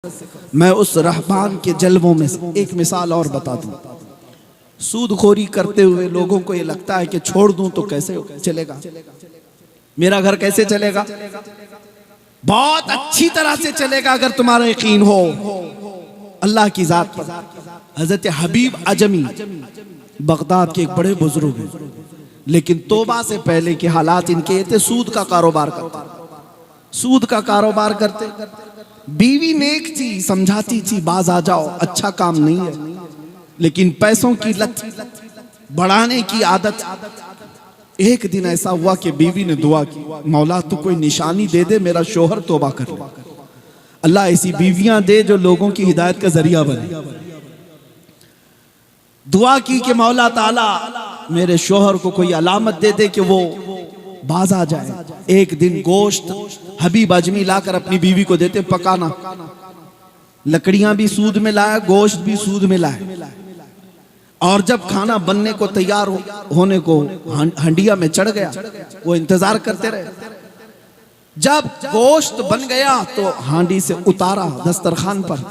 मैं उस रहमान के जलवों में से एक मिसाल और बता दूं। सूदखोरी करते हुए लोगों को ये लगता है कि छोड़ दूं तो कैसे चलेगा, मेरा घर कैसे चलेगा। बहुत अच्छी तरह से चलेगा अगर तुम्हारा यकीन हो अल्लाह की जात पर। हजरत हबीब अजमी बगदाद के एक बड़े बुजुर्ग हैं, लेकिन तौबा से पहले के हालात इनके थे। सूद का कारोबार करते, सूद का कारोबार करते। बीवी नेक थी, समझाती थी बाज आ जाओ, अच्छा काम नहीं है, लेकिन पैसों की लत, बढ़ाने की आदत। एक दिन ऐसा हुआ कि बीवी ने दुआ की, मौला तू कोई निशानी दे दे, मेरा शोहर तौबा कर ले। अल्लाह ऐसी बीवियां दे जो लोगों की हिदायत का जरिया बने। दुआ की कि मौला ताला मेरे शोहर को कोई अलामत दे दे कि वो बाज आ जाए। एक दिन गोश्त हबीब अजमी लाकर अपनी बीवी को देते, पकाना। लकड़ियां भी सूद में लाया, गोश्त भी सूद में लाया, और जब खाना बनने को तैयार होने को हंडिया में चढ़ गया, वो इंतजार करते रहे। जब गोश्त बन गया तो हांडी से उतारा दस्तरखान पर,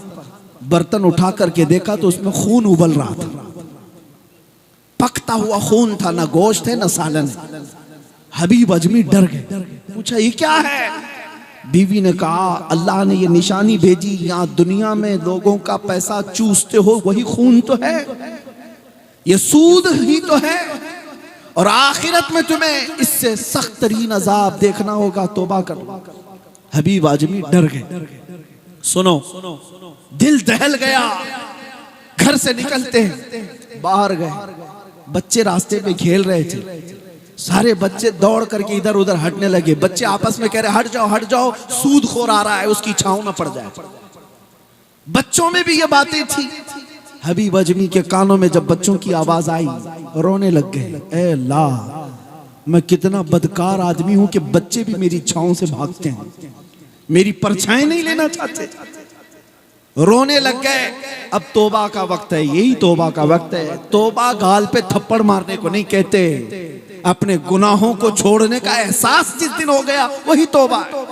बर्तन उठा करके देखा तो उसमें खून उबल रहा था। पकता हुआ खून था, ना गोश्त है ना सालन है। हबीब अजमी डर गए, पूछा ये क्या है। बीवी ने कहा अल्लाह ने ये निशानी भेजी, यहाँ दुनिया में लोगों का पैसा चूसते हो वही खून तो है, ये सूद ही तो है, और आखिरत में तुम्हें इससे सख्त तरीन अजाब देखना होगा, तौबा करो। हबीब आजमी डर गए। सुनो, दिल दहल गया। घर से निकलते हैं, बाहर गए, बच्चे रास्ते में खेल रहे थे। सारे बच्चे दौड़ करके इधर उधर हटने लगे। बच्चे आपस में कह रहे हट जाओ हट जाओ, सूदखोर आ रहा है, उसकी छांव न पड़ जाए। बच्चों में भी ये बातें थी। हबीब अजमी के कानों में जब बच्चों की आवाज आई, रोने लग गए। ए अल्लाह, मैं कितना बदकार आदमी हूं कि बच्चे भी मेरी छांव से भागते हैं, मेरी परछाई नहीं लेना चाहते। रोने लग गए। अब तौबा का वक्त है, यही तौबा का वक्त है। तौबा गाल पे थप्पड़ मारने को नहीं कहते, अपने गुनाहों को छोड़ने का एहसास जिस दिन हो गया वही तौबा है।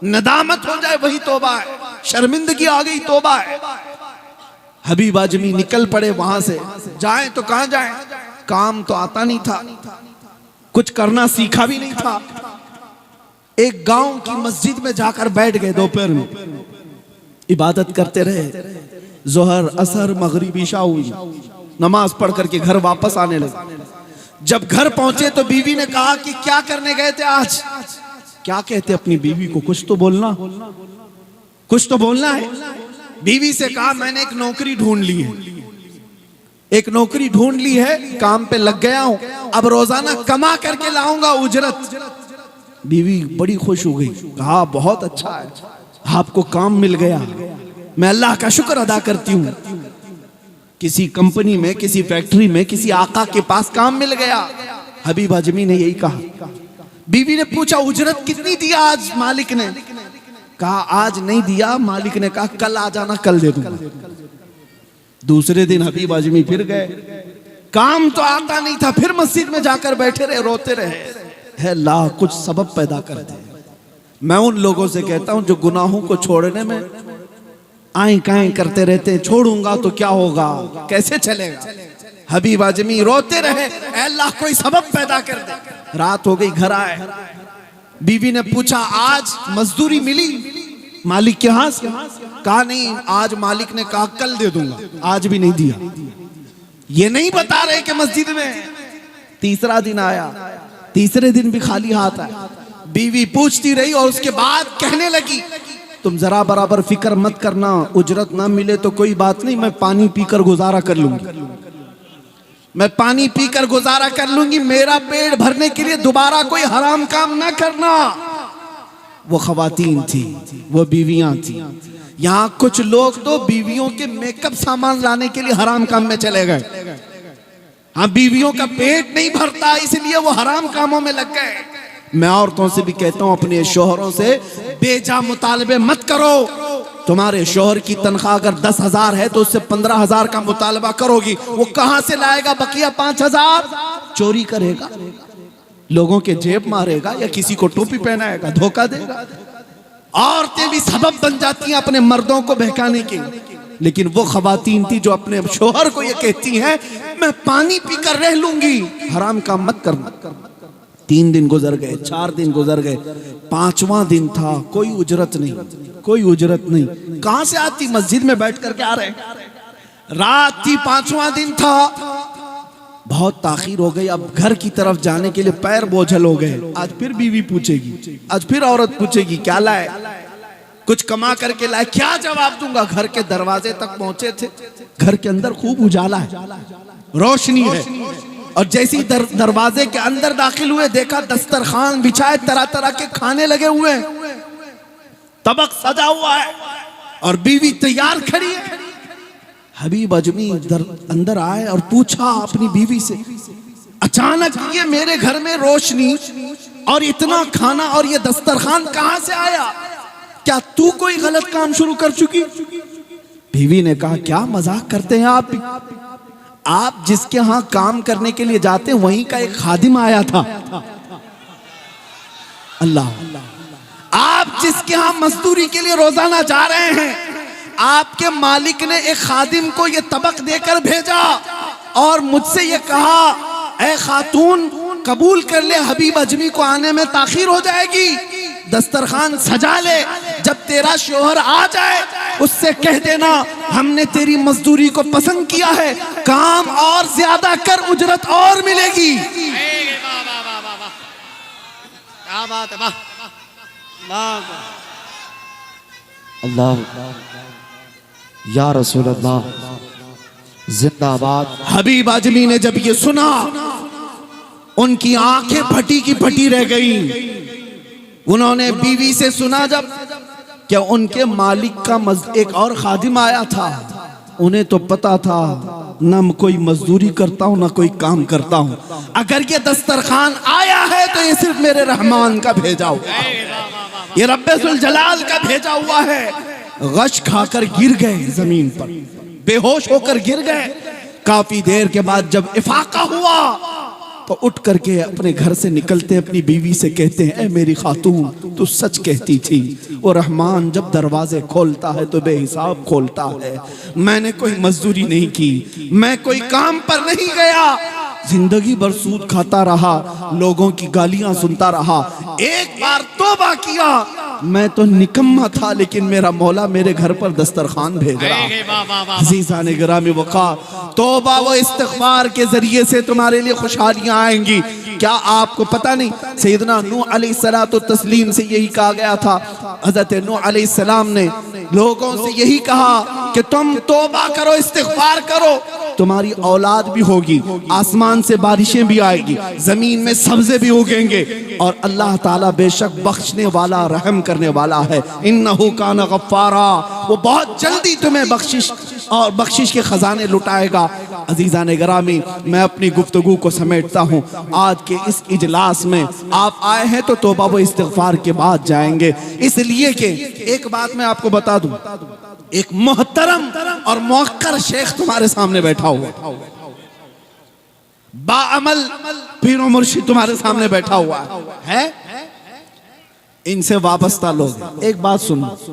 नदामत हो जाए वही तौबा है, शर्मिंदगी आ गई तौबा है। हबीब आजमी निकल पड़े वहां से। जाएं तो कहां जाएं, काम तो आता नहीं था, कुछ करना सीखा भी नहीं था। एक गांव की मस्जिद में जाकर बैठ गए। दोपहर में इबादत करते रहे। जोहर असर मगरिब इशा हुई, नमाज पढ़ करके घर वापस आने लगे। जब घर पहुंचे तो बीवी ने कहा कि क्या करने गए थे आज। क्या कहते अपनी बीवी को, कुछ तो बोलना, कुछ तो बोलना है। बीवी से कहा मैंने एक नौकरी ढूंढ ली है, एक नौकरी ढूंढ ली है, काम पे लग गया हूं, अब रोजाना कमा करके लाऊंगा उजरत। बीवी बड़ी खुश हो गई, कहा बहुत अच्छा है, आपको काम मिल गया, मैं अल्लाह का शुक्र अदा करती हूँ। किसी कंपनी में, किसी फैक्ट्री में, किसी आका के पास काम मिल गया। हबीब आजमी ने यही कहा। बीवी ने पूछा उजरत कितनी दिया आज मालिक ने। कहा आज नहीं दिया, मालिक ने कहा कल आ जाना, कल दे दूंगा। दूसरे दिन हबीब आजमी फिर गए, काम तो आता नहीं था, फिर मस्जिद में जाकर बैठे रहे, रोते रहे। है अल्लाह कुछ सबब पैदा कर दे। मैं उन लोगों से कहता हूं जो गुनाहों को छोड़ने में आए काएं करते रहते, छोड़ूंगा तो क्या होगा, कैसे चलेगा। हबीब आजमी रोते रहे, अल्लाह कोई सबब पैदा कर दे। रात हो गई, घर आए। बीवी ने पूछा आज मजदूरी मिली मालिक के हाथ से। कहा नहीं, आज मालिक ने कहा कल दे दूंगा, आज भी नहीं दिया। ये नहीं बता रहे कि मस्जिद में। तीसरा दिन आया, तीसरे दिन भी खाली हाथ आया। बीवी पूछती रही और उसके बाद कहने लगी तुम जरा बराबर फिक्र मत करना, उजरत ना मिले तो कोई बात नहीं, मैं पानी पीकर गुजारा कर लूंगी, मैं पानी पीकर गुजारा कर लूंगी, मेरा पेट भरने के लिए दोबारा कोई हराम काम ना करना। वो खवातीन थी, वो बीवियां थी। यहाँ कुछ लोग तो बीवियों के मेकअप सामान लाने के लिए हराम काम में चले गए। हाँ, बीवियों का पेट नहीं भरता इसलिए वो हराम कामों में लग गए। मैं औरतों से भी कहता हूं अपने शोहरों से बेजा मुतालबे मत करो। तुम्हारे शोहर की तनख्वाह अगर 10,000 है तो उससे 15,000 का मुतालबा करोगी, वो कहां से लाएगा बकिया 5,000? चोरी करेगा, लोगों के जेब मारेगा, या किसी को टोपी पहनाएगा, धोखा देगा। औरतें भी सबब बन जाती हैं अपने मर्दों को बहकाने के, लेकिन वो खवातीन थी जो अपने शोहर को ये कहती हैं मैं पानी पीकर रह लूंगी, हराम काम मत करना। 3 दिन गुजर गए, 4 दिन गुजर गए, 5वां दिन था, कोई उजरत नहीं, कोई उजरत नहीं। कहां से आती? मस्जिद में बैठ करके आ रहे। रात थी, 5वां दिन था, बहुत ताखीर हो गई। अब घर की तरफ जाने के लिए पैर बोझल हो गए। आज फिर बीवी पूछेगी, आज फिर औरत पूछेगी क्या लाए, कुछ कमा करके लाए, क्या जवाब दूंगा? घर के दरवाजे तक पहुंचे थे, घर के अंदर खूब उजाला है, रोशनी है, और जैसी दरवाजे के अंदर दाखिल हुए देखा दस्तरखान बिछाए, तरह तरह के खाने लगे हुए, तबक सजा हुआ है और बीवी तैयार खड़ी है। हबीब अजमी अंदर आए और पूछा अपनी बीवी से, अचानक ये मेरे घर में रोशनी और इतना खाना और ये दस्तरखान कहां से आया? क्या तू कोई गलत काम शुरू कर चुकी? बीवी ने कहा क्या मजाक करते हैं आप जिसके यहां काम करने के लिए जाते हैं वहीं का एक खादिम आया था। अल्लाह, आप जिसके यहां मजदूरी के लिए रोजाना जा रहे हैं, आपके मालिक ने एक खादिम को ये तबक देकर भेजा और मुझसे ये कहा ऐ खातून कबूल कर ले, हबीब अजमी को आने में ताखीर हो जाएगी, दस्तरखान सजा ले, जब तेरा शोहर आ जाए उससे कह देना हमने तेरी मजदूरी को पसंद किया है, काम और ज्यादा कर, उजरत और मिलेगी। क्या बात है, अल्लाह या रसूल अल्लाह जिंदाबाद। हबीब आजमी ने जब ये सुना उनकी आंखें फटी की फटी रह गई। उन्होंने बीवी से सुना जब क्या उनके मालिक का एक और खादिम आया था, उन्हें तो पता था न कोई मजदूरी करता हूं न कोई काम करता हूं, अगर ये दस्तरखान आया है तो ये सिर्फ मेरे रहमान का भेजा हुआ, ये रब्बे जुल जलाल का भेजा हुआ है। गश खाकर गिर गए जमीन पर, बेहोश होकर गिर गए। काफी देर के बाद जब इफाका हुआ तो उठ करके अपने घर से निकलते अपनी बीवी से कहते हैं ऐ मेरी खातून तू सच कहती थी, वो रहमान जब दरवाजे खोलता है तो बेहिसाब खोलता है, मैंने कोई मजदूरी नहीं की, मैं कोई काम पर नहीं गया, जिंदगी भर सूद खाता रहा, लोगों की गालियां सुनता रहा, एक बार तौबा किया, मैं तो निकम्मा था लेकिन मेरा मौला मेरे घर पर दस्तरखान भेज रहा। अज़ीज़ान गिरामी वक़ा, तौबा व इस्तिग़फ़ार के जरिए से तुम्हारे लिए खुशहालियां आएंगी। क्या आपको पता नहीं सैयदना नूह अलैहिस्सलातु तस्लीम से यही कहा गया था, हज़रत नूह अलैहिस्सलाम ने लोगों से यही कहा कि तुम तौबा करो, इस्तिग़फ़ार करो, तुम्हारी औलाद भी होगी, आसमान से बारिशें भी आएगी, जमीन में सब्जे भी उगेंगे, और अल्लाह ताला बेशक बख्शने वाला रहम करने वाला है। इन्नहु काना गफ्फारा, वो बहुत जल्दी तुम्हें बख्शिश और बख्शिश के खजाने लुटाएगा। अजीज़ान गिरामी, मैं अपनी गुफ्तगू को समेटता हूँ। आज के इस इजलास में आप आए हैं तो तौबा व इस्तिग़फ़ार के बाद जाएंगे, इसलिए कि एक बात मैं आपको बता दूं, एक मोहतरम और मुअक्कर शेख तुम्हारे सामने बैठा हुआ, बाअमल पीर व मुर्शिद तुम्हारे सामने बैठा हुआ है, इनसे वाबस्ता लोग। एक बात सुनो,